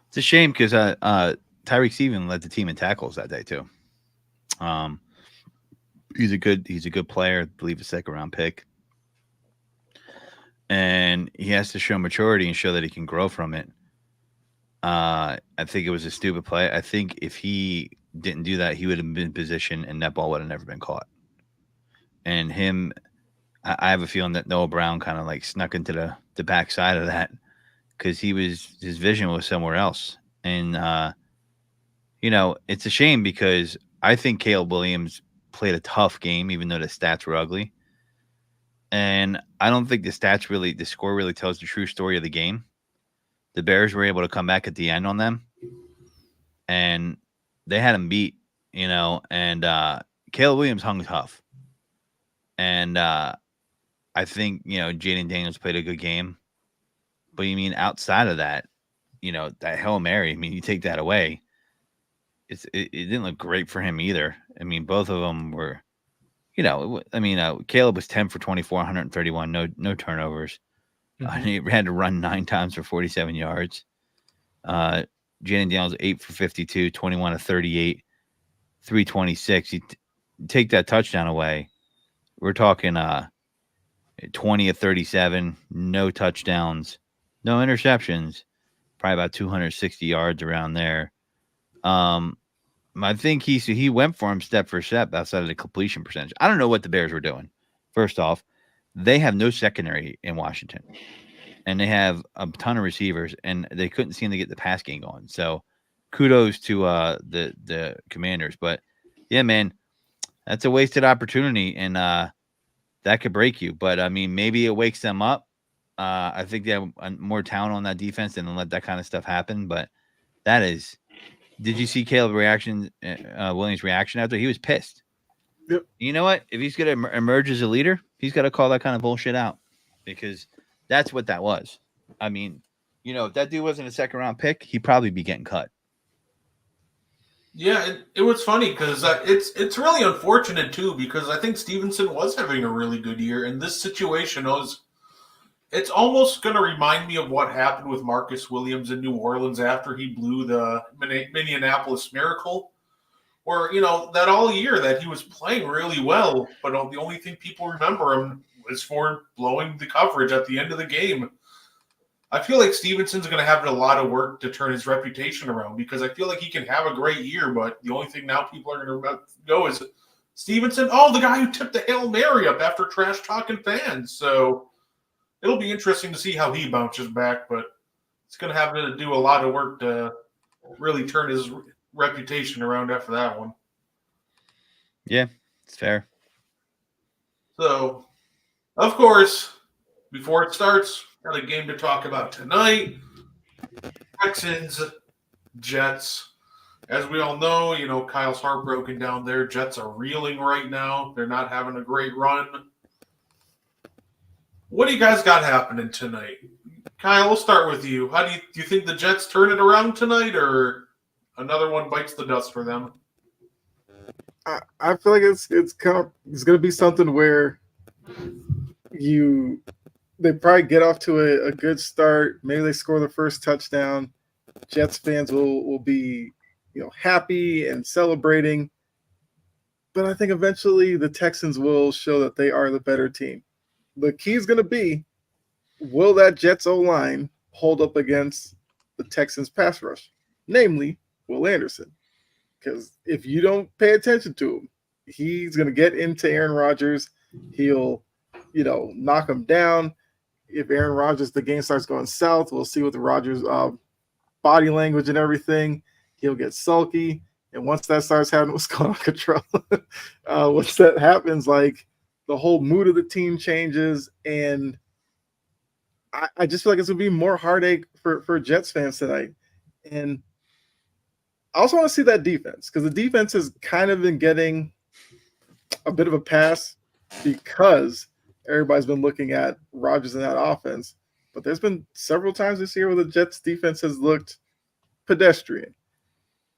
It's a shame because Tyreek Steven led the team in tackles that day too. He's a good player, I believe a second round pick. And he has to show maturity and show that he can grow from it. I think it was a stupid play. I think if he didn't do that, he would have been in position and that ball would have never been caught. And him, I have a feeling that Noah Brown kind of like snuck into the backside of that, because his vision was somewhere else. And, it's a shame because I think Caleb Williams played a tough game, even though the stats were ugly. And I don't think the score really tells the true story of the game. The Bears were able to come back at the end on them, and they had him beat, and Caleb Williams hung tough. And I think, Jaden Daniels played a good game, But you mean outside of that, that Hail Mary, I mean, you take that away, it didn't look great for him either. I mean, both of them were, Caleb was 10 for 24, 131, no turnovers. He had to run 9 times for 47 yards. Jaden Daniels 8 for 52, 21 to 38, 326. You take that touchdown away, we're talking 20 of 37, no touchdowns, no interceptions, probably about 260 yards around there. I think he went for him step for step outside of the completion percentage. I don't know what the Bears were doing. First off, they have no secondary in Washington, and they have a ton of receivers, and they couldn't seem to get the pass game going. So kudos to the Commanders. But, yeah, man, that's a wasted opportunity, and that could break you. But, I mean, maybe it wakes them up. I think they have more talent on that defense than let that kind of stuff happen. But that is – did you see Caleb Williams' reaction after? He was pissed. Yep. You know what? If he's going to emerge as a leader, he's got to call that kind of bullshit out, because that's what that was. I mean, if that dude wasn't a second-round pick, he'd probably be getting cut. Yeah, it was funny because it's really unfortunate, too, because I think Stevenson was having a really good year, and this situation it's almost going to remind me of what happened with Marcus Williams in New Orleans after he blew the Minneapolis Miracle, where, that all year that he was playing really well, but the only thing people remember him is for blowing the coverage at the end of the game. I feel like Stevenson's going to have a lot of work to turn his reputation around, because I feel like he can have a great year, but the only thing now people are going to go is Stevenson, the guy who tipped the Hail Mary up after trash-talking fans. So it'll be interesting to see how he bounces back, but it's going to have to do a lot of work to really turn his reputation around after that one. Yeah, it's fair. So, of course, before it starts, got a game to talk about tonight. Texans, Jets. As we all know, Kyle's heartbroken down there. Jets are reeling right now. They're not having a great run. What do you guys got happening tonight? Kyle, we'll start with you. How do you think the Jets turn it around tonight, or another one bites the dust for them? I feel like it's going to be something where they probably get off to a good start. Maybe they score the first touchdown. Jets fans will be happy and celebrating. But I think eventually the Texans will show that they are the better team. The key is going to be, will that Jets O-line hold up against the Texans pass rush, namely Will Anderson? Because if you don't pay attention to him, he's going to get into Aaron Rodgers. He'll, knock him down. If Aaron Rodgers, the game starts going south, we'll see what the Rodgers body language and everything. He'll get sulky. And once that starts having what's going on control, once that happens, the whole mood of the team changes. And I just feel like it's going to be more heartache for Jets fans tonight. And I also want to see that defense, because the defense has kind of been getting a bit of a pass because everybody's been looking at Rodgers in that offense. But there's been several times this year where the Jets defense has looked pedestrian.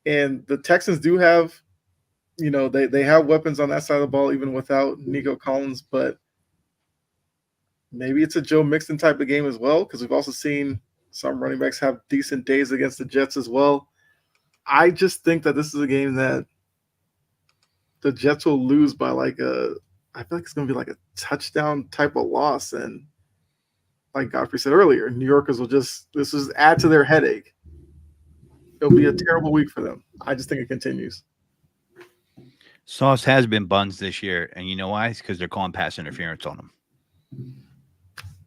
And the Texans do have, they have weapons on that side of the ball, even without Nico Collins. But maybe it's a Joe Mixon type of game as well, because we've also seen some running backs have decent days against the Jets as well. I just think that this is a game that the Jets will lose by I feel like it's going to be like a touchdown type of loss. And like Godfrey said earlier, New Yorkers will this is add to their headache. It'll be a terrible week for them. I just think it continues. Sauce has been buns this year, and you know why? It's because they're calling pass interference on him.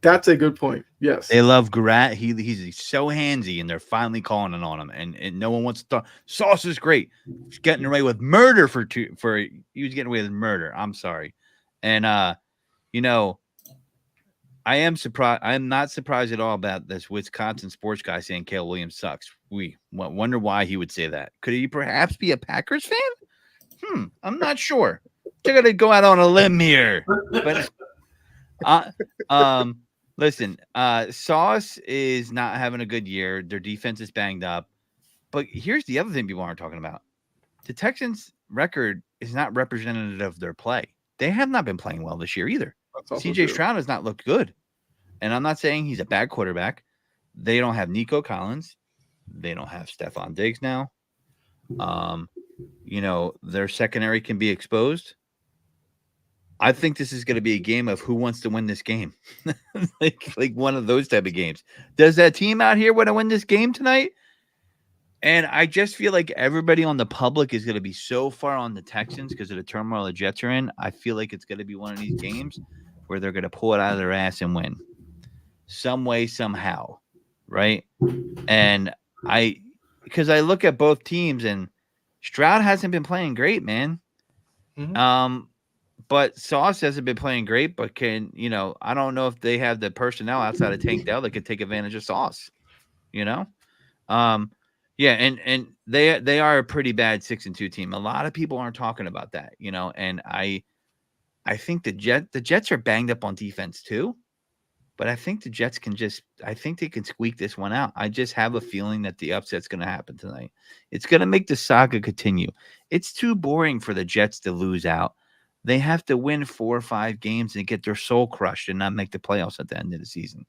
That's a good point. Yes. They love Garat. He's so handsy, and they're finally calling it on him. And no one wants to talk. Sauce is great. He's getting away with murder he was getting away with murder. I'm sorry. And I am surprised. I am not surprised at all about this Wisconsin sports guy saying Caleb Williams sucks. We wonder why he would say that. Could he perhaps be a Packers fan? I'm not sure. They're gonna go out on a limb here, but Listen, Sauce is not having a good year. Their defense is banged up. But here's the other thing people aren't talking about. The Texans' record is not representative of their play. They have not been playing well this year either. That's also CJ true. Stroud has not looked good. And I'm not saying he's a bad quarterback. They don't have Nico Collins. They don't have Stephon Diggs now. Their secondary can be exposed. I think this is going to be a game of who wants to win this game. like one of those type of games. Does that team out here want to win this game tonight? And I just feel like everybody on the public is going to be so far on the Texans because of the turmoil the Jets are in. I feel like it's going to be one of these games where they're going to pull it out of their ass and win some way, somehow. Right. And because I look at both teams and Stroud hasn't been playing great, man. Mhm. But Sauce hasn't been playing great, but I don't know if they have the personnel outside of Tank Dell that could take advantage of Sauce, Yeah, and they are a pretty bad 6-2 team. A lot of people aren't talking about that, and I think the Jets are banged up on defense too. But I think the Jets I think they can squeak this one out. I just have a feeling that the upset's going to happen tonight. It's going to make the saga continue. It's too boring for the Jets to lose out. They have to win 4 or 5 games and get their soul crushed and not make the playoffs at the end of the season.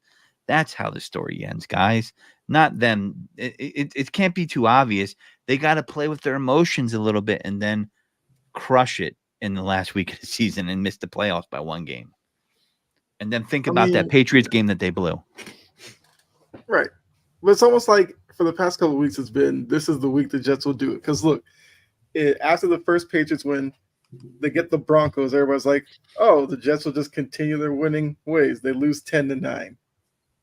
That's how the story ends, guys. Not them. It can't be too obvious. They got to play with their emotions a little bit and then crush it in the last week of the season and miss the playoffs by 1 game. And then think about that Patriots game that they blew. Right. But it's almost like for the past couple of weeks, this is the week the Jets will do it. Because look, after the first Patriots win, they get the Broncos. Everybody's like, oh, the Jets will just continue their winning ways. They lose 10-9.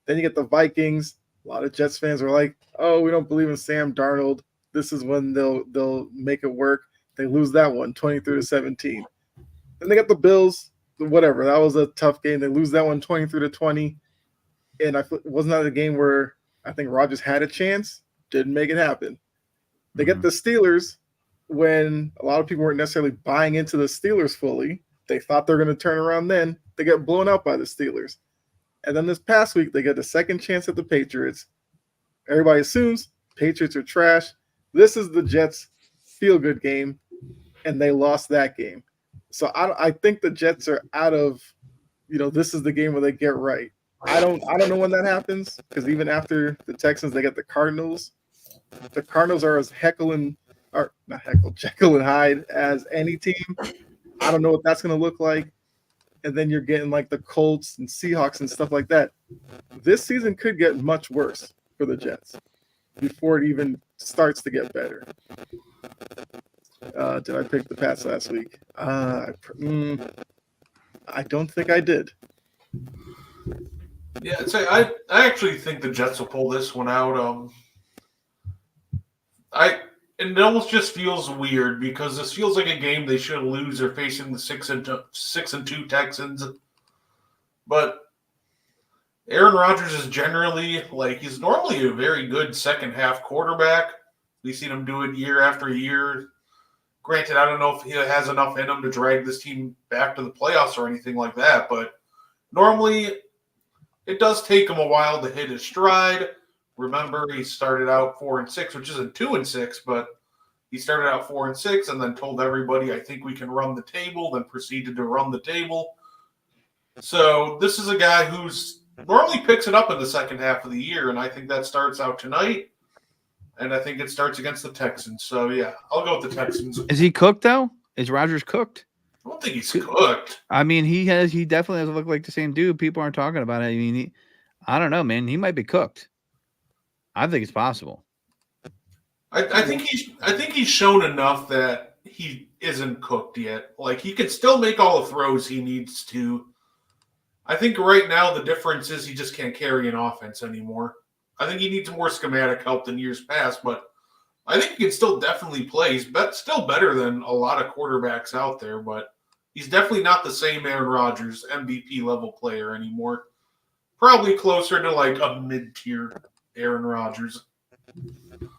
Then you get the Vikings. A lot of Jets fans were like, oh, we don't believe in Sam Darnold. This is when they'll make it work. They lose that one, 23-17. Then they got the Bills. Whatever, that was a tough game. They lose that one 23-20. And wasn't that a game where I think Rodgers had a chance? Didn't make it happen. They get the Steelers when a lot of people weren't necessarily buying into the Steelers fully. They thought they were going to turn around then. They get blown out by the Steelers. And then this past week, they get the second chance at the Patriots. Everybody assumes Patriots are trash. This is the Jets' feel-good game, and they lost that game. So I think the Jets are out of, this is the game where they get right. I don't know when that happens because even after the Texans, they get the Cardinals. The Cardinals are as Jekyll and Hyde as any team. I don't know what that's going to look like. And then you're getting like the Colts and Seahawks and stuff like that. This season could get much worse for the Jets before it even starts to get better. Did I pick the Pats last week? I don't think I did. Yeah, I actually think the Jets will pull this one out. It almost just feels weird because this feels like a game they should lose. They're facing the 6-2 Texans, but Aaron Rodgers is generally he's normally a very good second half quarterback. We've seen him do it year after year. Granted, I don't know if he has enough in him to drag this team back to the playoffs or anything like that, but normally it does take him a while to hit his stride. Remember, he started out 4-6, which isn't 2-6, but he started out 4-6 and then told everybody, I think we can run the table, then proceeded to run the table. So this is a guy who's normally picks it up in the second half of the year, and I think that starts out tonight. And I think it starts against the Texans. So, yeah, I'll go with the Texans. Is he cooked, though? Is Rodgers cooked? I don't think he's cooked. I mean, he definitely doesn't look like the same dude. People aren't talking about it. I mean, I don't know, man. He might be cooked. I think it's possible. I think he's shown enough that he isn't cooked yet. He can still make all the throws he needs to. I think right now the difference is he just can't carry an offense anymore. I think he needs more schematic help than years past, but I think he can still definitely play. He's still better than a lot of quarterbacks out there, but he's definitely not the same Aaron Rodgers MVP level player anymore. Probably closer to a mid-tier Aaron Rodgers.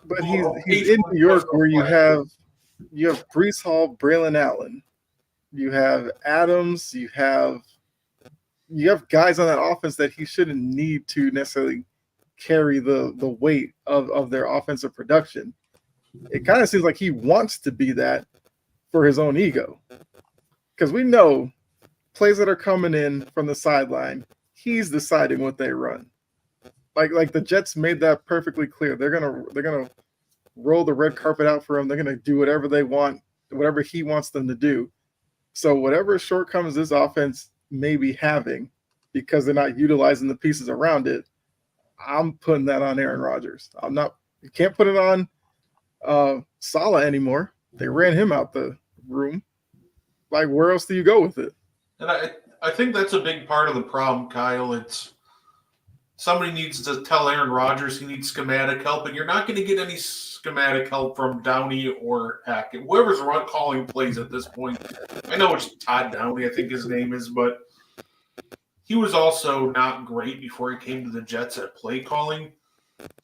But he's in New York where you have Breece Hall, Braylon Allen, you have Adams, you have you have guys on that offense that he shouldn't need to necessarily carry the weight of their offensive production. It kind of seems like he wants to be that for his own ego. Because we know plays that are coming in from the sideline, he's deciding what they run. Like the Jets made that perfectly clear. They're gonna roll the red carpet out for him. They're gonna do whatever they want, whatever he wants them to do. So whatever shortcomings this offense may be having because they're not utilizing the pieces around it, I'm putting that on Aaron Rodgers. I'm not. You can't put it on Saleh anymore. They ran him out the room. Like, where else do you go with it? And I think that's a big part of the problem, Kyle. It's somebody needs to tell Aaron Rodgers he needs schematic help, and you're not going to get any schematic help from Downey or Hackett. Whoever's calling plays at this point. I know it's Todd Downey, I think his name is, but he was also not great before he came to the Jets at play calling.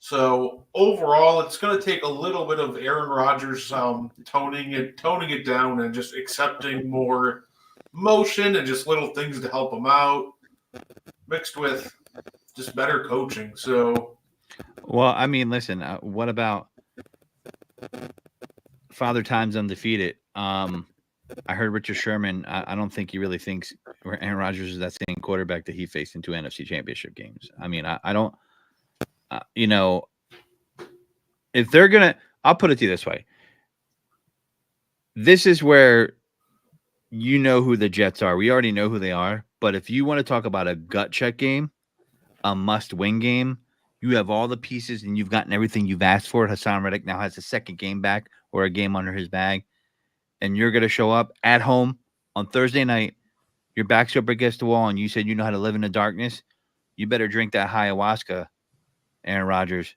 So overall, it's going to take a little bit of Aaron Rodgers toning it down and just accepting more motion and just little things to help him out, mixed with just better coaching. So, well, I mean, listen, what about Father Time's undefeated? I heard Richard Sherman. I don't think he really thinks Aaron Rodgers is that same quarterback that he faced in 2 NFC Championship games. I mean, I don't. If they're gonna, I'll put it to you this way. This is where you know who the Jets are. We already know who they are. But if you want to talk about a gut check game, a must-win game, you have all the pieces and you've gotten everything you've asked for. Hassan Reddick now has a second game back or a game under his bag, and you're going to show up at home on Thursday night. Your back's up against the wall, and you said you know how to live in the darkness. You better drink that ayahuasca, Aaron Rodgers,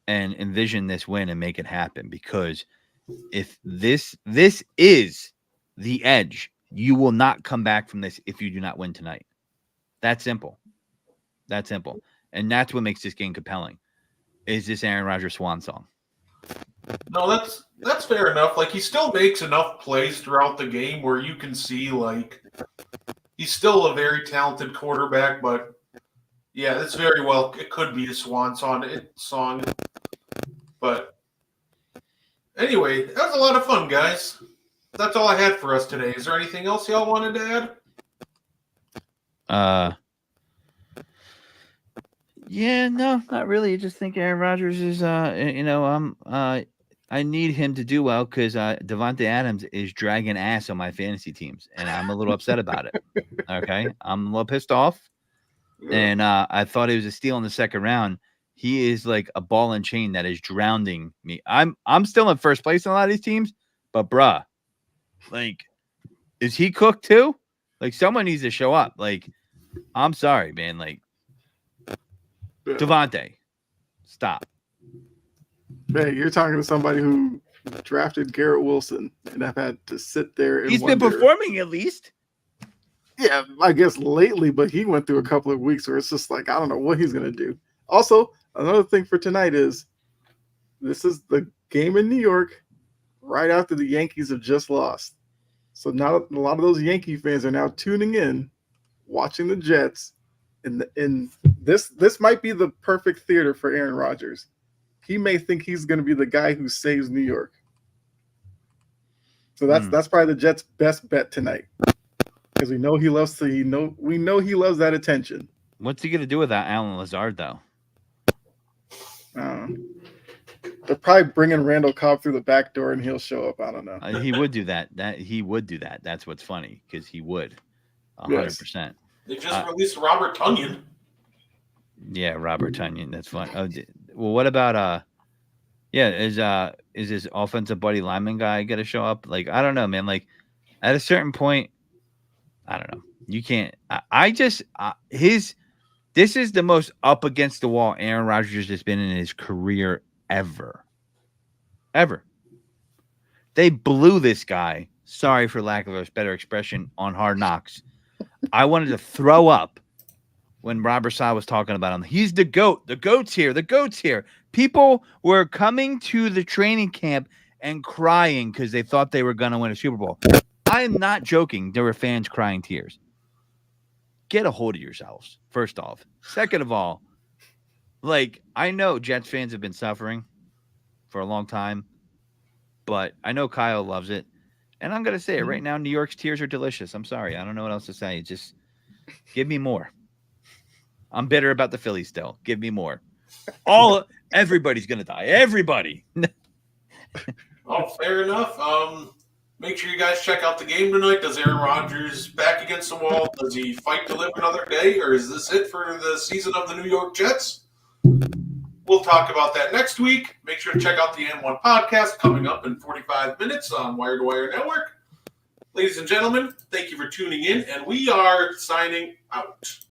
and envision this win and make it happen. Because if this is the edge, you will not come back from this if you do not win tonight. That's simple. That's simple. And that's what makes this game compelling. Is this Aaron Rodgers' swan song? No, that's fair enough. Like, he still makes enough plays throughout the game where you can see, like, he's still a very talented quarterback, but yeah, it's very well, it could be a swan song. But anyway, that was a lot of fun, guys. That's all I had for us today. Is there anything else y'all wanted to add? Yeah, no, not really. I just think Aaron Rodgers is, I need him to do well because Devontae Adams is dragging ass on my fantasy teams, and I'm a little upset about it. Okay, I'm a little pissed off, and I thought he was a steal in the second round. He is like a ball and chain that is drowning me. I'm still in first place in a lot of these teams, but bruh, like, is he cooked too? Like, someone needs to show up. Like, I'm sorry, man. Like, Devontae, stop. Man, you're talking to somebody who drafted Garrett Wilson and I've had to sit there and He's been performing at least. Yeah, I guess lately, but he went through a couple of weeks where it's just like, I don't know what he's going to do. Also, another thing for tonight is this is the game in New York right after the Yankees have just lost. So now a lot of those Yankee fans are now tuning in, watching the Jets. And this might be the perfect theater for Aaron Rodgers. He may think he's going to be the guy who saves New York. So that's probably the Jets' best bet tonight, because we know he loves that attention. What's he going to do with that Alan Lazard though? They're probably bringing Randall Cobb through the back door and he'll show up. I don't know. He would do that. He would do that. That's what's funny, because he would 100%. They just released Robert Tonyan. Yeah, Robert Tonyan. That's fun. Oh, well, what about is this offensive buddy lineman guy going to show up? Like, I don't know, man. Like, at a certain point, I don't know. You can't. This is the most up against the wall Aaron Rodgers has been in his career ever. They blew this guy. Sorry for lack of a better expression, on Hard Knocks. I wanted to throw up when Robert Saleh was talking about him. He's the GOAT. The GOAT's here. The GOAT's here. People were coming to the training camp and crying because they thought they were going to win a Super Bowl. I am not joking. There were fans crying tears. get a hold of yourselves, first off. Second of all, like, I know Jets fans have been suffering for a long time, but I know Kyle loves it. And I'm going to say it right now, New York's tears are delicious. I'm sorry. I don't know what else to say. Just give me more. I'm bitter about the Phillies still. Give me more. Everybody's going to die. Everybody. Oh, fair enough. Make sure you guys check out the game tonight. Does Aaron Rodgers back against the wall? Does he fight to live another day, or is this it for the season of the New York Jets? We'll talk about that next week. Make sure to check out the N1 podcast coming up in 45 minutes on Wire to Wire Network. Ladies and gentlemen, thank you for tuning in, and we are signing out.